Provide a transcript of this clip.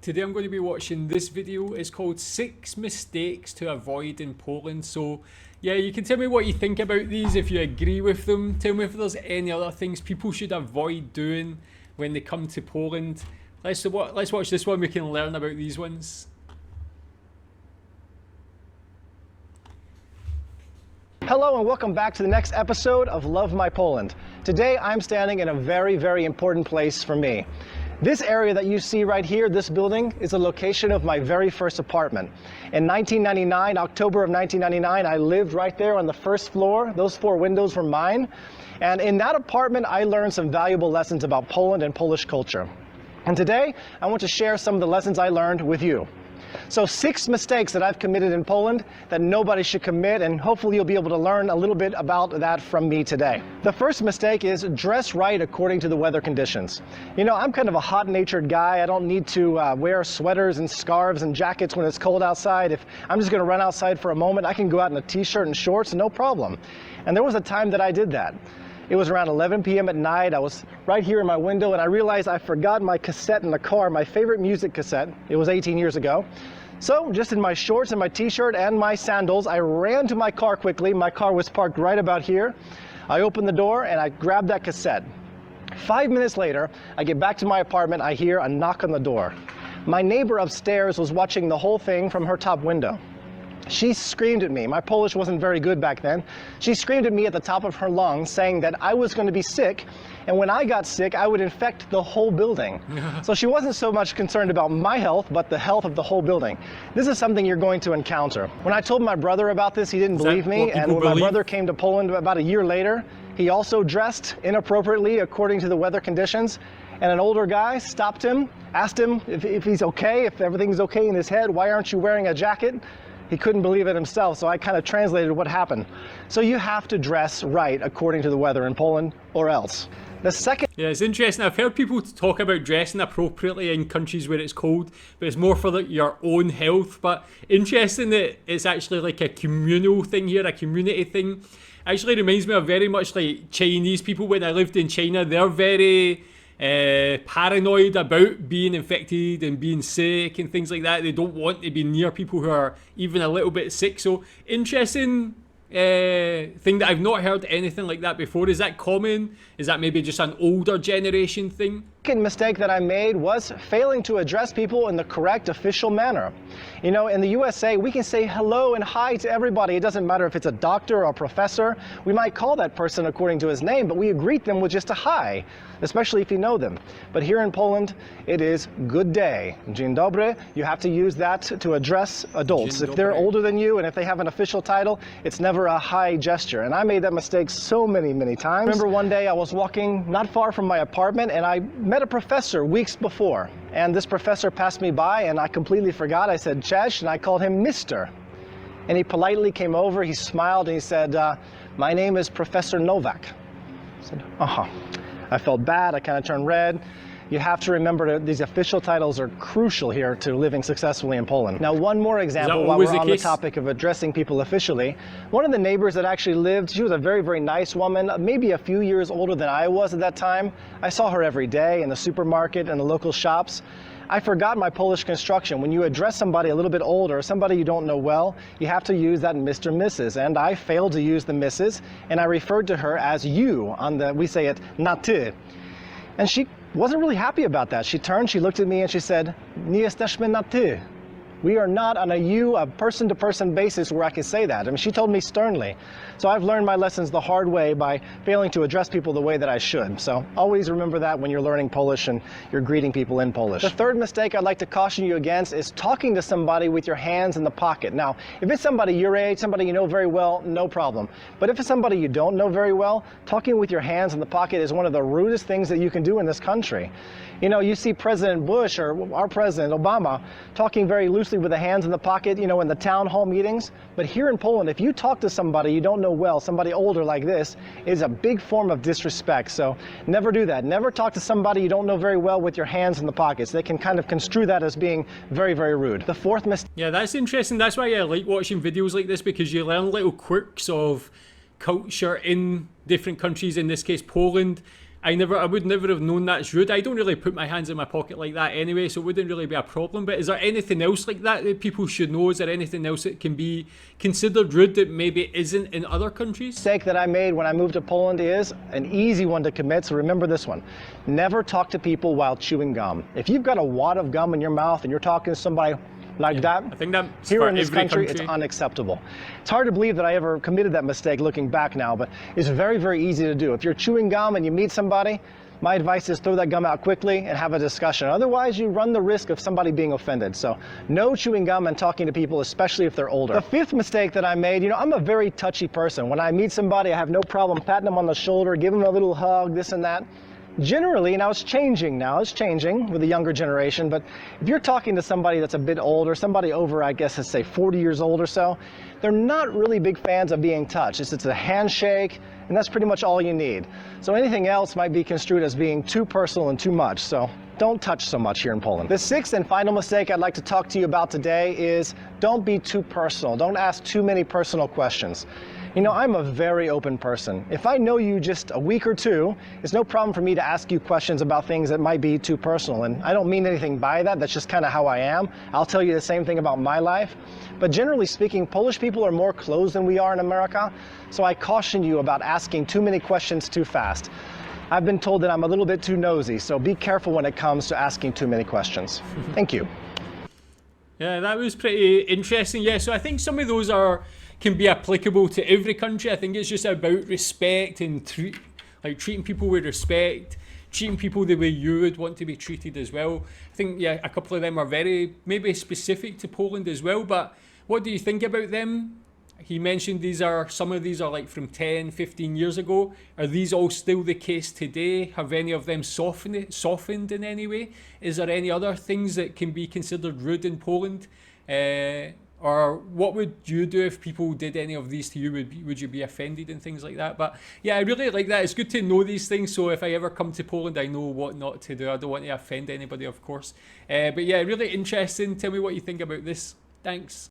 Today I'm going to be watching this video. It's called 6 Mistakes to Avoid in Poland. So yeah, you can tell me what you think about these, if you agree with them. Tell me if there's any other things people should avoid doing when they come to Poland. Let's watch this one, we can learn about these ones. Hello and welcome back to the next episode of Love My Poland. Today I'm standing in a very, very important place for me. This area that you see right here, this building, is the location of my very first apartment. In 1999, October of 1999, I lived right there on the first floor. Those 4 windows were mine. And in that apartment, I learned some valuable lessons about Poland and Polish culture. And today, I want to share some of the lessons I learned with you. So 6 mistakes that I've committed in Poland that nobody should commit, and hopefully you'll be able to learn a little bit about that from me today. The first mistake is dress right according to the weather conditions. You know, I'm kind of a hot-natured guy. I don't need to wear sweaters and scarves and jackets when it's cold outside. If I'm just going to run outside for a moment, I can go out in a t-shirt and shorts, no problem. And there was a time that I did that. It was around 11 p.m. at night. I was right here in my window and I realized I forgot my cassette in the car, my favorite music cassette. It was 18 years ago. So just in my shorts and my t-shirt and my sandals, I ran to my car quickly. My car was parked right about here. I opened the door and I grabbed that cassette. 5 minutes later, I get back to my apartment. I hear a knock on the door. My neighbor upstairs was watching the whole thing from her top window. She screamed at me. My Polish wasn't very good back then. She screamed at me at the top of her lungs, saying that I was going to be sick, and when I got sick, I would infect the whole building. So she wasn't so much concerned about my health, but the health of the whole building. This is something you're going to encounter. When I told my brother about this, he didn't believe me, and when my brother came to Poland about a year later, he also dressed inappropriately according to the weather conditions, and an older guy stopped him, asked him if he's okay, if everything's okay in his head. Why aren't you wearing a jacket? He couldn't believe it himself, so I kind of translated what happened. So you have to dress right according to the weather in Poland, or else. The second... Yeah, it's interesting. I've heard people talk about dressing appropriately in countries where it's cold, but it's more for your own health. But interesting that it's actually like a communal thing here, a community thing. Actually reminds me of very much like Chinese people. When I lived in China, they're very... paranoid about being infected and being sick and things like that. They don't want to be near people who are even a little bit sick. So interesting thing that I've not heard anything like that before. Is that common? Is that maybe just an older generation thing? The second mistake that I made was failing to address people in the correct official manner. You know, in the USA, we can say hello and hi to everybody. It doesn't matter if it's a doctor or a professor. We might call that person according to his name, but we greet them with just a hi, especially if you know them. But here in Poland, it is good day. Dzień dobry. You have to use that to address adults. If they're older than you and if they have an official title, it's never a hi gesture. And I made that mistake so many, many times. I remember one day I was walking not far from my apartment and I met a professor weeks before. And this professor passed me by and I completely forgot. I said, Cześć, and I called him Mr. And he politely came over, he smiled and he said, my name is Professor Novak. I said, I felt bad, I kind of turned red. You have to remember that these official titles are crucial here to living successfully in Poland. Now, one more example while we're on the topic of addressing people officially. One of the neighbors that actually lived, she was a very, very nice woman, maybe a few years older than I was at that time. I saw her every day in the supermarket and the local shops. I forgot my Polish construction. When you address somebody a little bit older, somebody you don't know well, you have to use that Mr. Mrs. And I failed to use the Mrs. and I referred to her as you. We say it na ty. And she wasn't really happy about that. She turned, she looked at me and she said, Nie jesteśmy na ty. We are not on a person-to-person basis where I can say that. I mean, she told me sternly. So I've learned my lessons the hard way by failing to address people the way that I should. So always remember that when you're learning Polish and you're greeting people in Polish. The third mistake I'd like to caution you against is talking to somebody with your hands in the pocket. Now, if it's somebody your age, somebody you know very well, no problem. But if it's somebody you don't know very well, talking with your hands in the pocket is one of the rudest things that you can do in this country. You know, you see President Bush or our President Obama talking very loosely with the hands in the pocket, you know, in the town hall meetings. But here in Poland, if you talk to somebody you don't know well, somebody older like this, it is a big form of disrespect. So never do that. Never talk to somebody you don't know very well with your hands in the pockets. They can kind of construe that as being very, very rude. The fourth mistake. Yeah, that's interesting. That's why I like watching videos like this, because you learn little quirks of culture in different countries, in this case Poland. I would never have known that's rude. I don't really put my hands in my pocket like that anyway, so it wouldn't really be a problem. But is there anything else like that that people should know? Is there anything else that can be considered rude that maybe isn't in other countries? Mistake that I made when I moved to Poland is an easy one to commit, so remember this one. Never talk to people while chewing gum. If you've got a wad of gum in your mouth and you're talking to somebody like that, I think that's here for in this every country, it's unacceptable. It's hard to believe that I ever committed that mistake looking back now, but it's very, very easy to do. If you're chewing gum and you meet somebody, my advice is throw that gum out quickly and have a discussion. Otherwise, you run the risk of somebody being offended. So no chewing gum and talking to people, especially if they're older. The fifth mistake that I made, I'm a very touchy person. When I meet somebody, I have no problem patting them on the shoulder, giving them a little hug, this and that. Generally, now it's changing with the younger generation, but if you're talking to somebody that's a bit older, somebody over, I guess, let's say 40 years old or so, they're not really big fans of being touched. It's a handshake, and that's pretty much all you need. So anything else might be construed as being too personal and too much, so don't touch so much here in Poland. The sixth and final mistake I'd like to talk to you about today is don't be too personal. Don't ask too many personal questions. I'm a very open person. If I know you just a week or two, it's no problem for me to ask you questions about things that might be too personal. And I don't mean anything by that. That's just kind of how I am. I'll tell you the same thing about my life. But generally speaking, Polish people are more closed than we are in America. So I caution you about asking too many questions too fast. I've been told that I'm a little bit too nosy, so be careful when it comes to asking too many questions. Thank you. Yeah, that was pretty interesting. Yeah, so I think some of those can be applicable to every country. I think it's just about respect and treating people with respect, treating people the way you would want to be treated as well. I think, yeah, a couple of them are very maybe specific to Poland as well, but what do you think about them? He mentioned some of these are like from 10, 15 years ago. Are these all still the case today? Have any of them softened in any way? Is there any other things that can be considered rude in Poland? Or what would you do if people did any of these to you? Would you be offended and things like that? But yeah, I really like that. It's good to know these things. So if I ever come to Poland, I know what not to do. I don't want to offend anybody, of course. But yeah, really interesting. Tell me what you think about this. Thanks.